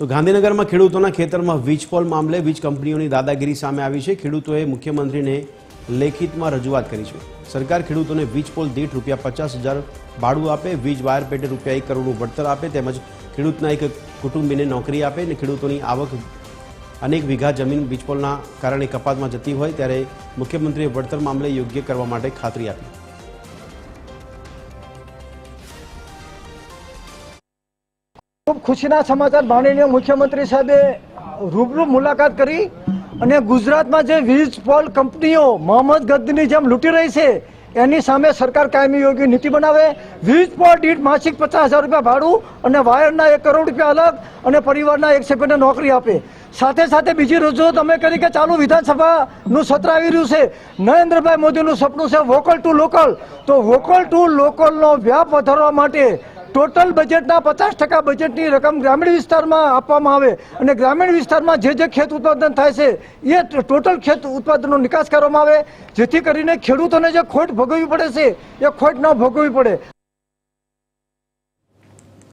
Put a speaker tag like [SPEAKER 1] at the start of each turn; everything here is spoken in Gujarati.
[SPEAKER 1] તો ગાંધીનગરમાં ખેડૂતોના ખેતરમાં વીજપોલ મામલે વીજ કંપનીઓની દાદાગીરી સામે આવી છે। ખેડૂતોએ મુખ્યમંત્રીને લેખિતમાં રજૂઆત કરી છે। સરકાર ખેડૂતોને વીજપોલ દીઠ ₹50,000 ભાડું આપે, વીજ વાયર પેટે ₹1 કરોડનું વળતર આપે, તેમજ ખેડૂતના એક કુટુંબીને નોકરી આપે અને ખેડૂતોની આવક અનેક વીઘા જમીન વીજપોલના કારણે કપાતમાં જતી હોય ત્યારે મુખ્યમંત્રીએ વળતર મામલે યોગ્ય કરવા માટે ખાતરી આપી।
[SPEAKER 2] खूब खुशीना समाचार माननीय मुख्यमंत्री साहेबे रूबरू मुलाकात करी અને ગુજરાતમાં જે વીજ પોલ કંપનીઓ મોહમ્મદ ગદ્દીની જેમ લૂંટી રહી છે એની સામે સરકાર કાયમી યોગ્ય નીતિ બનાવે। વીજ પોલ દીઠ માસિક ₹50,000 ભાડું અને વાયરના ₹1 કરોડ અલગ અને પરિવારના 1 સભ્યને નોકરી આપે। સાથે સાથે બીજી રજૂઆત અમે કરી કે ચાલુ વિધાનસભાનું સત્ર આવી રહ્યું છે, નરેન્દ્રભાઈ મોદીનું સપનું છે વોકલ ટુ લોકલ, તો વોકલ ટુ લોકલનો વ્યાપ વધારવા માટે टोटल बजेटना 50% बजेटनी रकम ग्रामीण विस्तारमां आपवामां आवे अने ग्रामीण विस्तारमां जे खेत उत्पादन थाय छे ए टोटल खेत उत्पादननो निकास करवामां आवे, जेथी करीने खेडूतोने जे खोट भोगववी पड़े छे ए खोट न भोगववी पड़े।